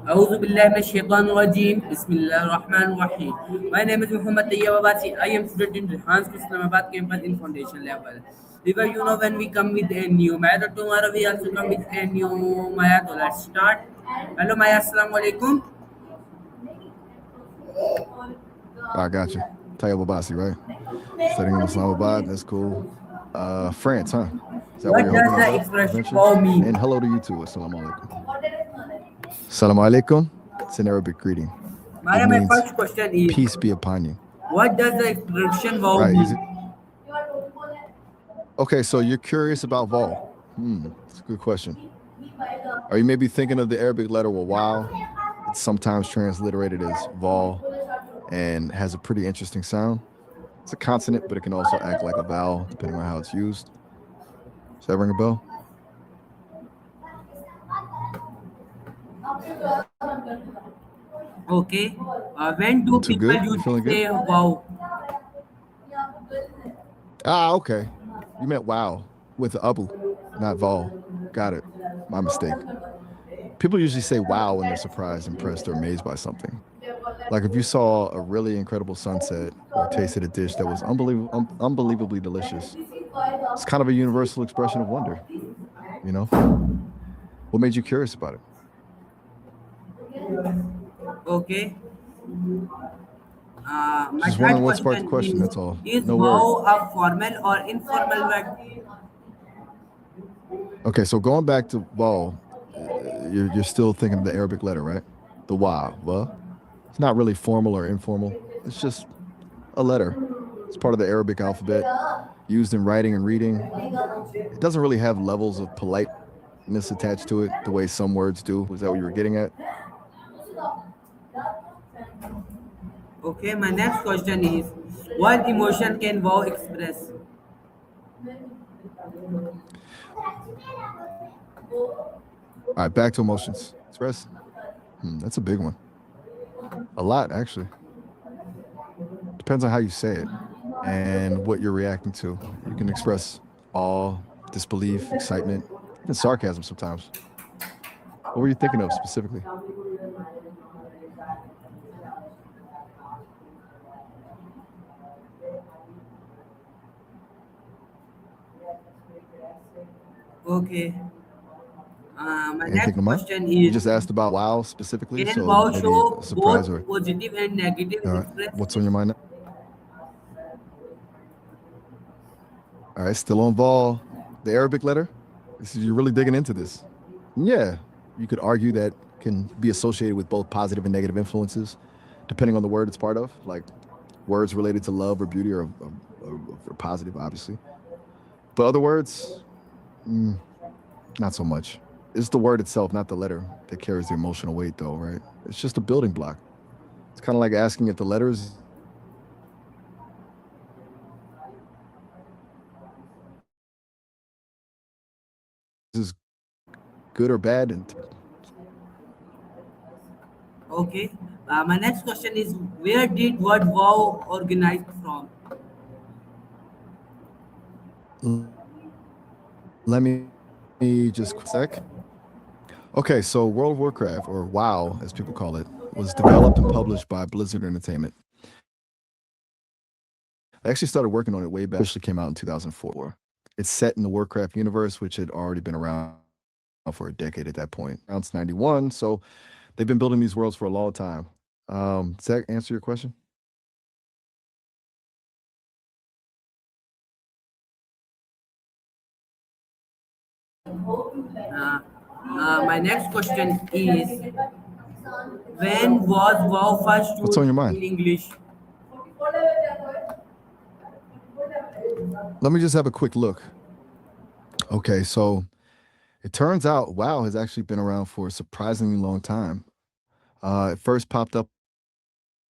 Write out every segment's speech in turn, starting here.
أعوذ بالله من الشيطان الرجيم بسم الله الرحمن الرحيم. My name is Muhammad Tayyab Abasi. I am student in Rehan's Islamabad campus in foundation level. Because when we come with a new Maya, tomorrow we also come with a new Maya. So let's start. Hello Maya, Assalamu alaikum. I got you. Tayyab Abasi, right? Studying in Islamabad. That's cool. France, huh? Is that where What you're does hoping to the go expression eventually? wow mean? And hello to you too. Assalamu alaikum. Assalamu alaikum. It's an Arabic greeting. It Maya, my means first question is, peace be upon you. what does the expression wow Right, easy. mean? Okay, so you're curious about vol. That's a good question. Are you maybe thinking of the Arabic letter wow? It's sometimes transliterated as vol and has a pretty interesting sound. It's a consonant, but it can also act like a vowel depending on how it's used. Does that ring a bell? Okay. When do Too people good? You use feeling good? say wow? Ah, okay. You meant wow with the abu, not vol. Got it. My mistake. People usually say wow when they're surprised, impressed, or amazed by something. Like if you saw a really incredible sunset or tasted a dish that was unbelievably delicious. It's kind of a universal expression of wonder, you know? What made you curious about it? Okay. My Just wondering third what sparked the question question, that's all. is No worry. wow a formal or informal word? Okay, so going back to vol, you're still thinking of the Arabic letter, right? The wa. Well, it's not really formal or informal. It's just a letter. It's part of the Arabic alphabet, used in writing and reading. It doesn't really have levels of politeness attached to it the way some words do. Was that what you were getting at? Okay, my next question is what emotion can wow express? All right, back to emotions. Express. That's a big one. A lot, actually. Depends on how you say it and what you're reacting to. You can express awe, disbelief, excitement, even sarcasm sometimes. What were you thinking of specifically? Okay. My Anything next in mind? question You is just asked about wow specifically, can so wow maybe a show surprise both or positive and negative all right. What's on expression? your mind now? All right, still on vol. The Arabic letter. You're really digging into this. Yeah, you could argue that can be associated with both positive and negative influences, depending on the word it's part of. Like words related to love or beauty are positive, obviously. But other words, not so much. It's the word itself, not the letter, that carries the emotional weight, though, right? It's just a building block. It's kind of like asking if the letters is good or bad. And Okay. My next question is where did word wow organized from? let me just quick sec. Okay, so World of Warcraft, or WoW as people call it, was developed and published by Blizzard Entertainment. I actually started working on it way back. It officially came out in 2004. It's set in the Warcraft universe, which had already been around for a decade at that point. Around 91, so they've been building these worlds for a long time. Does that answer your question? Uh, my next question is when was wow first What's on used your mind? in English? Let me just have a quick look. Okay, so it turns out WoW has actually been around for a surprisingly long time. It first popped up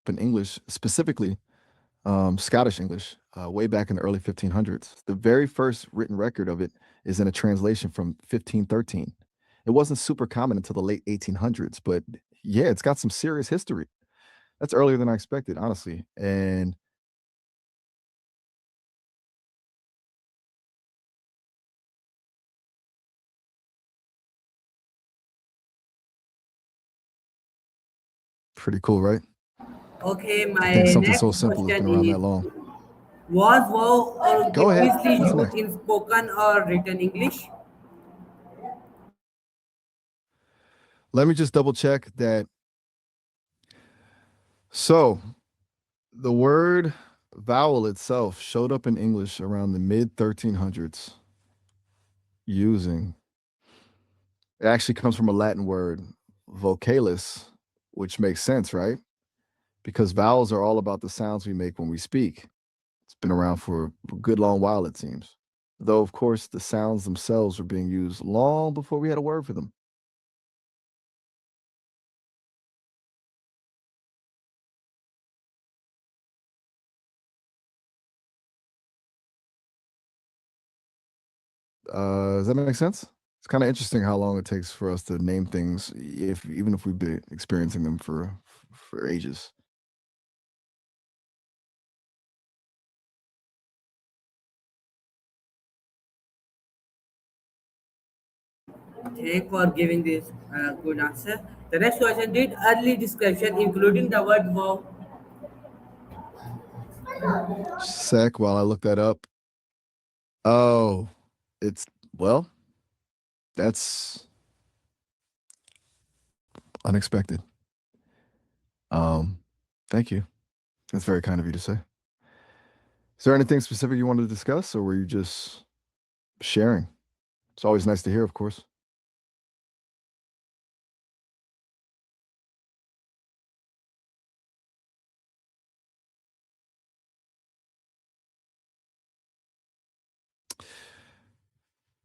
in English, specifically Scottish English, way back in the early 1500s. The very first written record of it is in a translation from 1513. It wasn't super common until the late 1800s, but yeah, it's got some serious history. That's earlier than I expected, honestly. And Pretty cool, right? Okay, To think my something so next simple has been question around that is: long. was wow Go ahead. ubiquitously What's used next? in spoken or written English? Let me just double check that. So, the word vowel itself showed up in English around the mid 1300s using, it actually comes from a Latin word, vocalis, which makes sense, right? Because vowels are all about the sounds we make when we speak. It's been around for a good long while, it seems. Though, of course, the sounds themselves were being used long before we had a word for them. Does that make sense? It's kind of interesting how long it takes for us to name things, if even if we've been experiencing them for ages. Thank for giving this good answer. The next question: did early description, including the word wow, Sec, while I look that up. Oh, it's well, that's unexpected. Um, Thank you. That's very kind of you to say. Is there anything specific you wanted to discuss, or were you just sharing? It's always nice to hear, of course.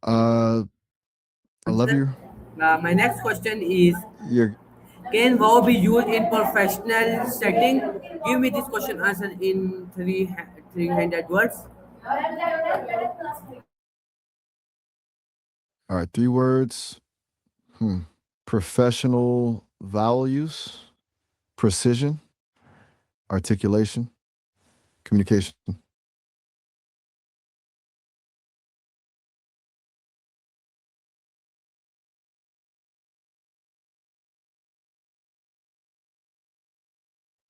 Uh, I love answer? you. My next question is: You're can wow be used in professional setting? Give me this question answer in three-handed words. all right. 3 words. Hmm. Professional vowel use, precision, articulation, communication.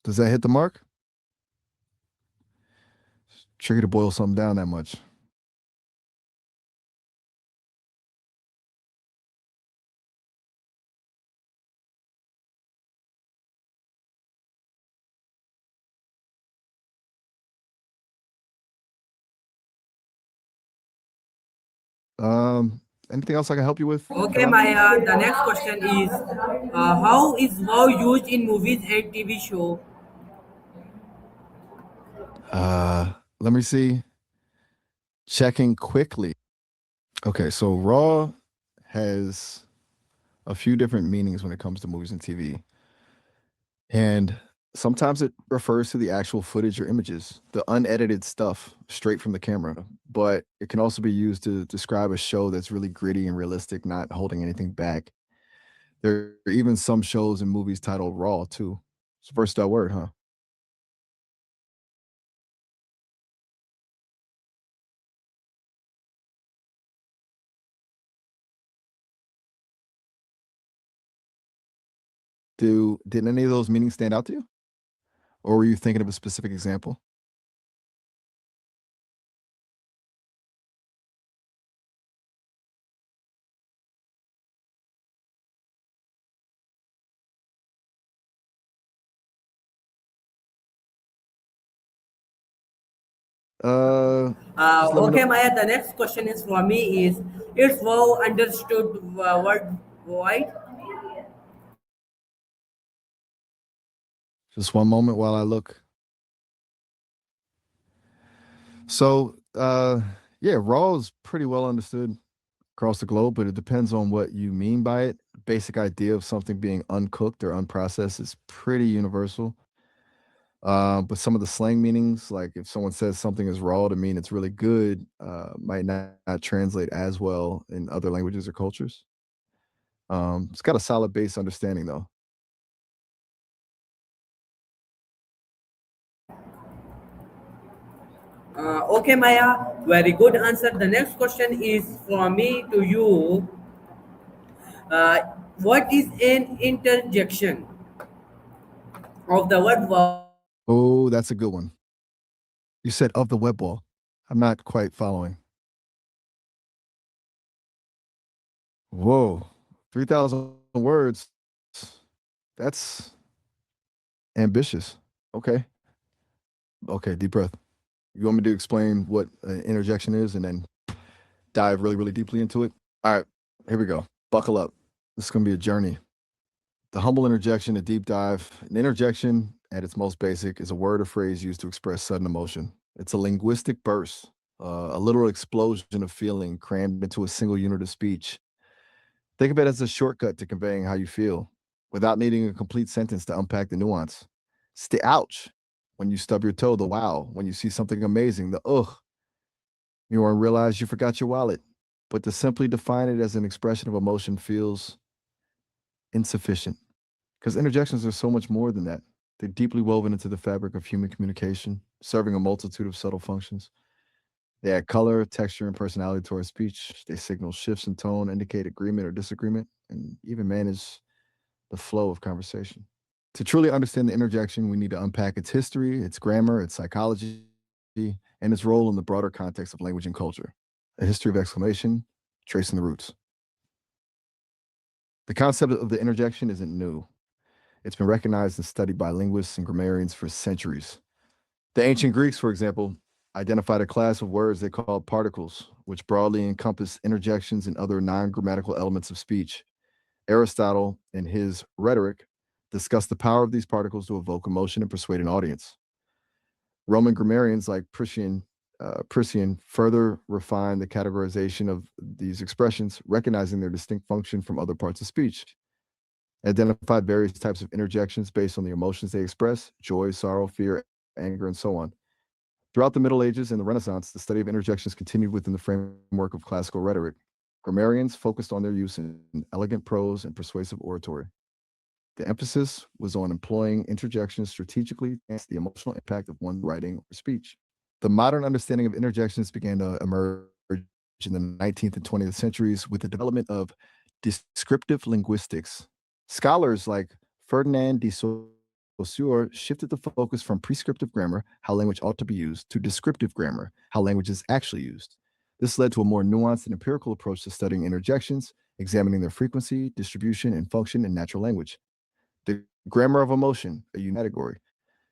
Does that hit the mark? Tricky to boil something down that much. Anything else I can help you with, Okay, Kala? Maya. The next question is: how is wow used in movies and TV show? Let me see. Checking quickly. Okay, so raw has a few different meanings when it comes to movies and TV. And sometimes it refers to the actual footage or images, the unedited stuff straight from the camera. But it can also be used to describe a show that's really gritty and realistic, not holding anything back. There are even some shows and movies titled Raw, too. It's a versatile word, huh? Did any of those meanings stand out to you? Or were you thinking of a specific example? Just let me know. Okay, Maya. The next question is for me is: it's wow understood worldwide? Just one moment while I look. So, yeah, raw is pretty well understood across the globe, but it depends on what you mean by it. Basic idea of something being uncooked or unprocessed is pretty universal. But some of the slang meanings, like if someone says something is raw to mean it's really good, might not translate as well in other languages or cultures. It's got a solid base understanding though. Okay, Maya. Very good answer. The next question is from me to you. Uh, what is an interjection? of the word wall. Oh, that's a good one. You said of the web wall. I'm not quite following. Whoa, 3,000 words. That's ambitious. Okay. Okay, deep breath. You want me to explain what an interjection is and then dive really, really deeply into it? All right, here we go. Buckle up. This is going to be a journey. The humble interjection, a deep dive. An interjection, at its most basic, is a word or phrase used to express sudden emotion. It's a linguistic burst, a literal explosion of feeling crammed into a single unit of speech. Think of it as a shortcut to conveying how you feel without needing a complete sentence to unpack the nuance. It's the ouch when you stub your toe, the wow when you see something amazing, the ugh you won't realize you forgot your wallet. But to simply define it as an expression of emotion feels insufficient because interjections are so much more than that. They're deeply woven into the fabric of human communication, serving a multitude of subtle functions. They add color, texture, and personality to our speech. They signal shifts in tone, indicate agreement or disagreement, and even manage the flow of conversation. To truly understand the interjection, we need to unpack its history, its grammar, its psychology, and its role in the broader context of language and culture. A history of exclamation, tracing the roots. The concept of the interjection isn't new. It's been recognized and studied by linguists and grammarians for centuries. The ancient Greeks, for example, identified a class of words they called particles, which broadly encompass interjections and other non grammatical elements of speech. Aristotle, in his Rhetoric, discussed the power of these particles to evoke emotion and persuade an audience. Roman grammarians like Priscian further refined the categorization of these expressions, recognizing their distinct function from other parts of speech. Identified various types of interjections based on the emotions they express joy, sorrow, fear, anger, and so on. Throughout the Middle Ages and the Renaissance, the study of interjections continued within the framework of classical rhetoric. Grammarians focused on their use in elegant prose and persuasive oratory. The emphasis was on employing interjections strategically to enhance the emotional impact of one's writing or speech. The modern understanding of interjections began to emerge in the 19th and 20th centuries with the development of descriptive linguistics. Scholars like Ferdinand de Saussure shifted the focus from prescriptive grammar, how language ought to be used, to descriptive grammar, how language is actually used. This led to a more nuanced and empirical approach to studying interjections, examining their frequency, distribution, and function in natural language. The grammar of emotion, a unique category.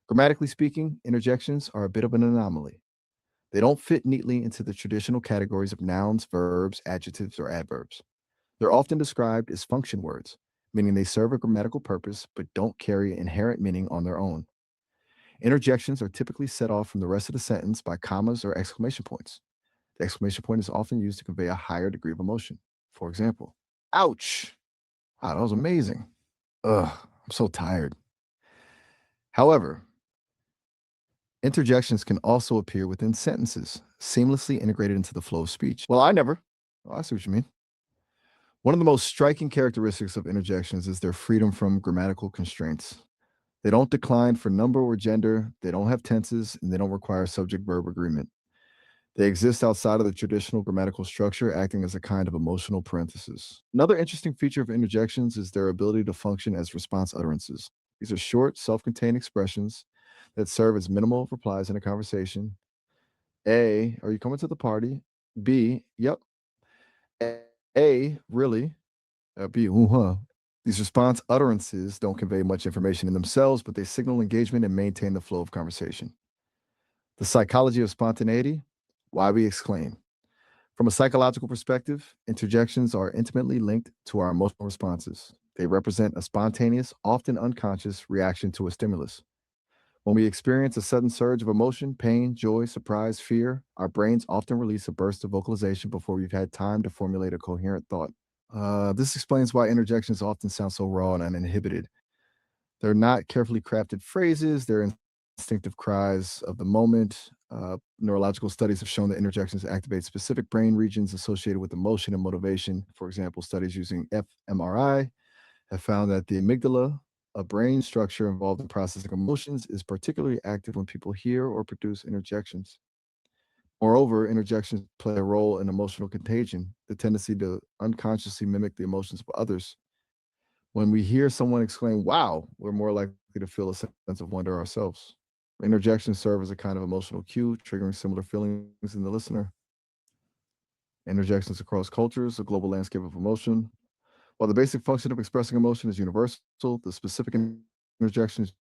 Grammatically speaking, interjections are a bit of an anomaly. They don't fit neatly into the traditional categories of nouns, verbs, adjectives, or adverbs. They're often described as function words, meaning they serve a grammatical purpose but don't carry inherent meaning on their own. Interjections are typically set off from the rest of the sentence by commas or exclamation points. The exclamation point is often used to convey a higher degree of emotion. For example, ouch! Wow, that was amazing. Ugh, I'm so tired. However, interjections can also appear within sentences, seamlessly integrated into the flow of speech. Well, I never. Oh, I see what you mean. One of the most striking characteristics of interjections is their freedom from grammatical constraints. They don't decline for number or gender, they don't have tenses, and they don't require subject verb agreement. They exist outside of the traditional grammatical structure, acting as a kind of emotional parenthesis. Another interesting feature of interjections is their ability to function as response utterances. These are short, self contained expressions that serve as minimal replies in a conversation. A, are you coming to the party? B, yep. A, really? B, huh. These response utterances don't convey much information in themselves, but they signal engagement and maintain the flow of conversation. The psychology of spontaneity, why we exclaim. From a psychological perspective, interjections are intimately linked to our emotional responses. They represent a spontaneous, often unconscious reaction to a stimulus. When we experience a sudden surge of emotion, pain, joy, surprise, fear, our brains often release a burst of vocalization before we've had time to formulate a coherent thought. This explains why interjections often sound so raw and uninhibited. They're not carefully crafted phrases, they're instinctive cries of the moment. Neurological studies have shown that interjections activate specific brain regions associated with emotion and motivation. For example, studies using fMRI have found that the amygdala, a brain structure involved in processing emotions, is particularly active when people hear or produce interjections. Moreover, interjections play a role in emotional contagion, the tendency to unconsciously mimic the emotions of others. When we hear someone exclaim, wow, we're more likely to to feel a sense of wonder ourselves. Interjections serve as a kind of emotional cue, triggering similar feelings in the listener. Interjections across cultures, a global landscape of emotion. While the basic function of expressing emotion is universal, the specific interjections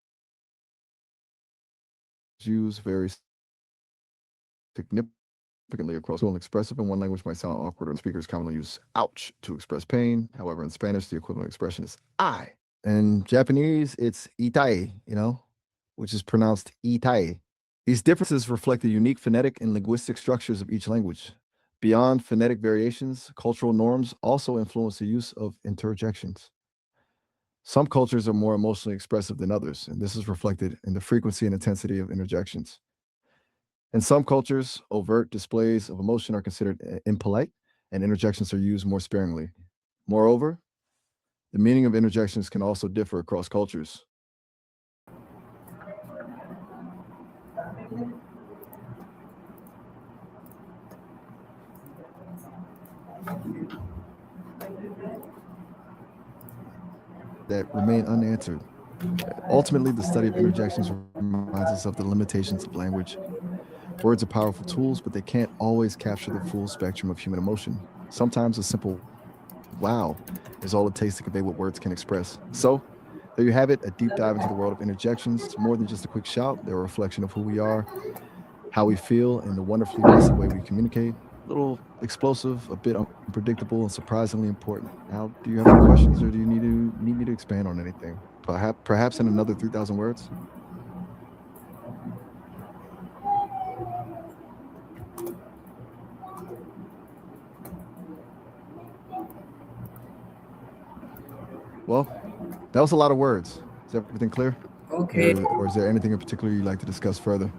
used vary significantly across cultures. Expressive and one language might sound awkward, or speakers commonly use ouch to express pain. However, in Spanish, the equivalent expression is I. In Japanese, it's itai, which is pronounced itai. These differences reflect the unique phonetic and linguistic structures of each language. Beyond phonetic variations, cultural norms also influence the use of interjections. Some cultures are more emotionally expressive than others, and this is reflected in the frequency and intensity of interjections. In some cultures, overt displays of emotion are considered impolite, and interjections are used more sparingly. Moreover, the meaning of interjections can also differ across cultures. That remain unanswered. Ultimately, the study of interjections reminds us of the limitations of language. Words are powerful tools, but they can't always capture the full spectrum of human emotion. Sometimes a simple wow is all it takes to convey what words can express. So, there you have it, a deep dive into the world of interjections. More than just a quick shout, they're a reflection of who we are, how we feel, and the wonderfully messy way we communicate. A little explosive, a bit unpredictable, and surprisingly important. Now, do you have any questions, or do you need me to expand on anything? Perhaps in another 3,000 words. Well, that was a lot of words. Is everything clear? Okay. Or is there anything in particular you'd like to discuss further?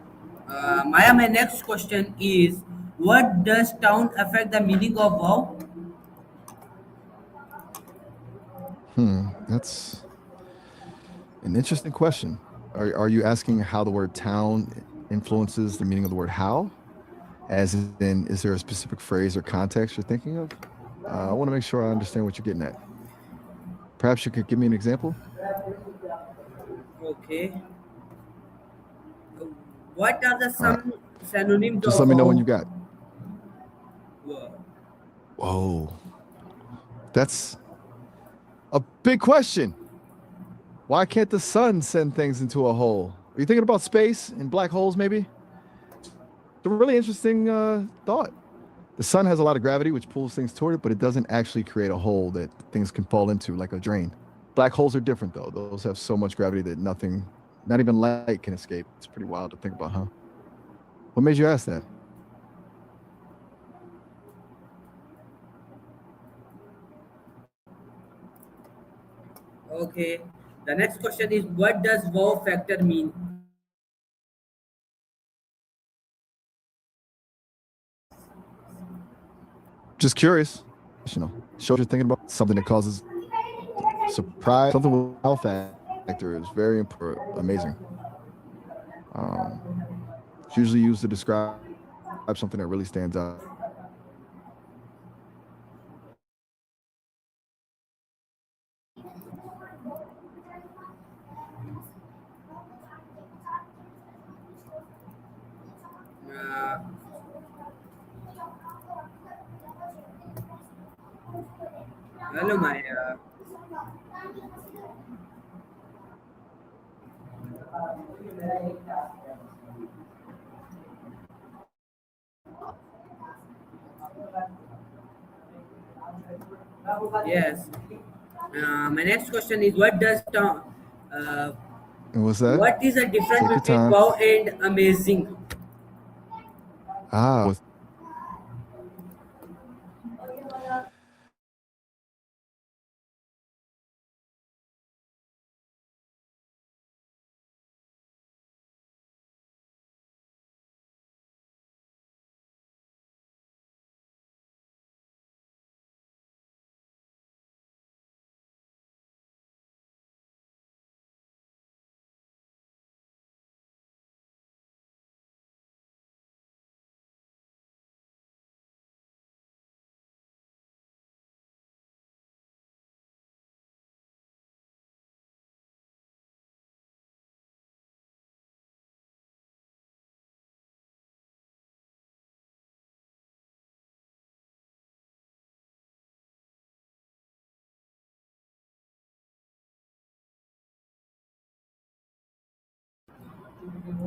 Maya, my next question is, what does town affect the meaning of wow? That's an interesting question. Are you asking how the word town influences the meaning of the word how? As in, is there a specific phrase or context you're thinking of? I want to make sure I understand what you're getting at. Perhaps you could give me an example? Okay. What are the All right. some synonyms Just let of me know when you wow? got. Wow. Whoa. That's a big question. Why can't the sun send things into a hole? Are you thinking about space and black holes, maybe? It's a really interesting thought. The sun has a lot of gravity, which pulls things toward it, but it doesn't actually create a hole that things can fall into like a drain. Black holes are different, though. Those have so much gravity that nothing, not even light, can escape. It's pretty wild to think about, huh? What made you ask that? Okay. The next question is, what does wow factor mean? Just curious. Shows you're thinking about something that causes surprise. Something with wow factor is very important or amazing. Um, it's usually used to describe something that really stands out. Uh, Hello, Maya. Yes. My next question is, what does town? Uh, And what's that? what is the difference Take your between time. wow and amazing? Wow.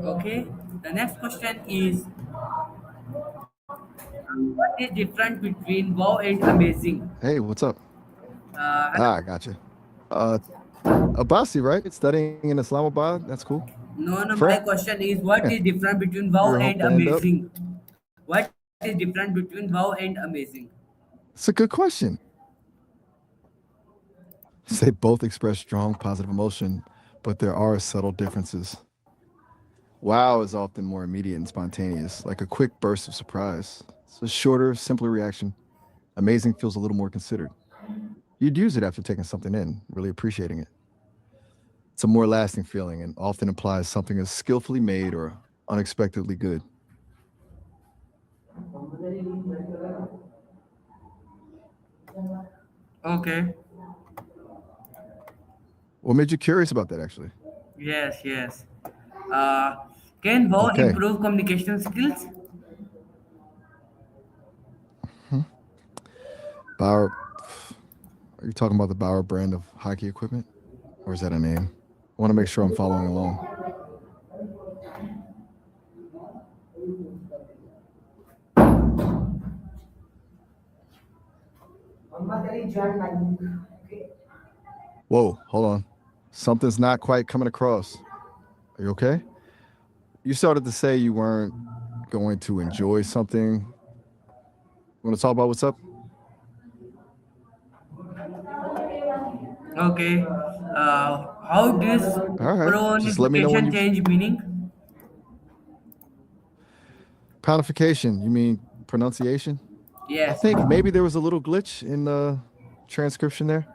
Okay. The next question is, what is different between wow and amazing? Hey, what's up? Ah, I Hello. gotcha. Uh, Abbasi, right? Studying in Islamabad. That's cool. No, no. My Friend, question is, what is different between wow you're and hoping to end up. amazing? What is different between wow and amazing? It's a good question. They both express strong positive emotion, but there are subtle differences. Wow is often more immediate and spontaneous, like a quick burst of surprise. It's a shorter, simpler reaction. Amazing feels a little more considered. You'd use it after taking something in, really appreciating it. It's a more lasting feeling and often implies something is skillfully made or unexpectedly good. Okay. What made you curious about that, actually? Yes, yes. Uh, can wow Okay. improve communication skills? Hmm. Bauer, are you talking about the Bauer brand of hockey equipment? Or is that a name? I want to make sure I'm following along. Whoa, hold on. Something's not quite coming across. Are you okay? You started to say you weren't going to enjoy something. Want to talk about what's up? Okay. How does All right. Just let me know when personification you've. change meaning? Ponification, you mean pronunciation? I Yes. think maybe there was a little glitch in the transcription there.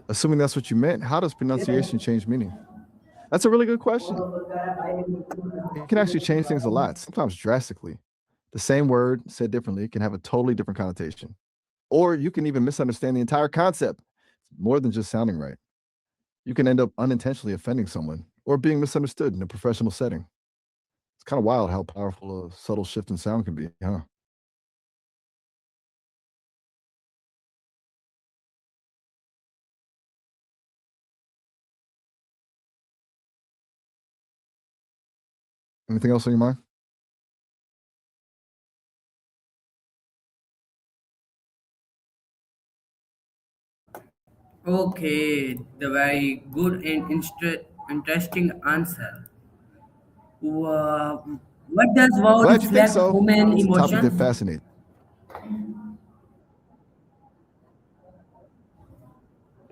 Assuming that's what you meant, how does pronunciation change meaning? That's a really good question. It can actually change things a lot, sometimes drastically. The same word said differently can have a totally different connotation. Or you can even misunderstand the entire concept, more than just sounding right. You can end up unintentionally offending someone or being misunderstood in a professional setting. It's kind of wild how powerful a subtle shift in sound can be, huh? Anything else on your mind? Okay, the very good and interesting answer. Wha- what does wow Glad you think reflect so. human It's a topic that emotions? fascinates.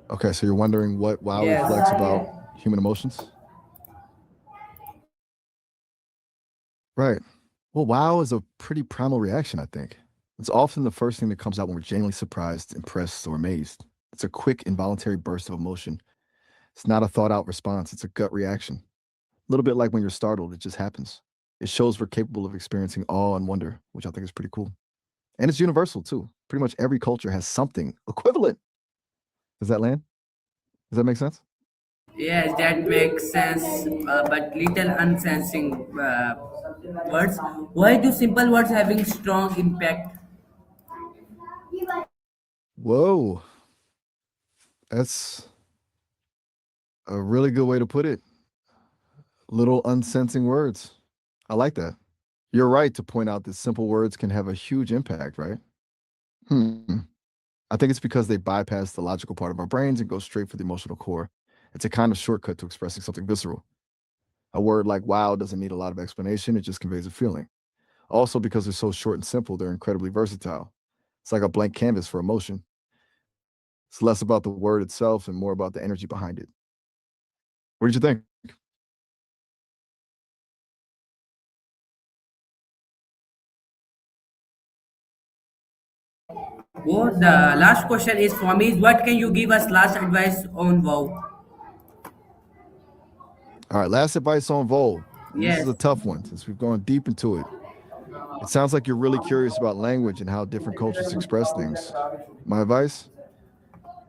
Okay, so you're wondering what WoW Yes. reflects about human emotions? Right. Well, WoW is a pretty primal reaction, I think. It's often the first thing that comes out when we're genuinely surprised, impressed, or amazed. It's a quick, involuntary burst of emotion. It's not a thought out response, it's a gut reaction. A little bit like when you're startled, it just happens. It shows we're capable of experiencing awe and wonder, which I think is pretty cool. And it's universal too. Pretty much every culture has something equivalent. Does that land? Does that make sense? Yes, that makes sense, but little unsensing words. Why do simple words having strong impact? Whoa, that's a really good way to put it. Little unsensing words. I like that. You're right to point out that simple words can have a huge impact, right? Hmm. I think it's because they bypass the logical part of our brains and go straight for the emotional core. It's a kind of shortcut to expressing something visceral. A word like wow doesn't need a lot of explanation, it just conveys a feeling. Also, because they're so short and simple, they're incredibly versatile. It's like a blank canvas for emotion. It's less about the word itself and more about the energy behind it. What did you think? Oh, the last question is for me. Is what can you give us last advice on wow? All right, last advice on Vol. And this is Yes. a tough one since we've gone deep into it. It sounds like you're really curious about language and how different cultures express things. My advice?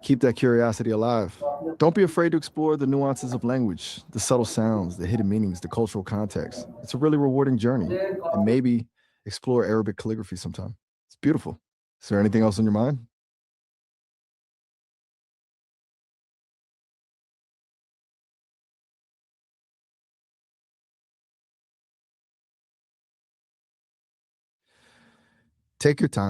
Keep that curiosity alive. Don't be afraid to explore the nuances of language, the subtle sounds, the hidden meanings, the cultural context. It's a really rewarding journey. And maybe explore Arabic calligraphy sometime. It's beautiful. Is there anything else on your mind? Take your time.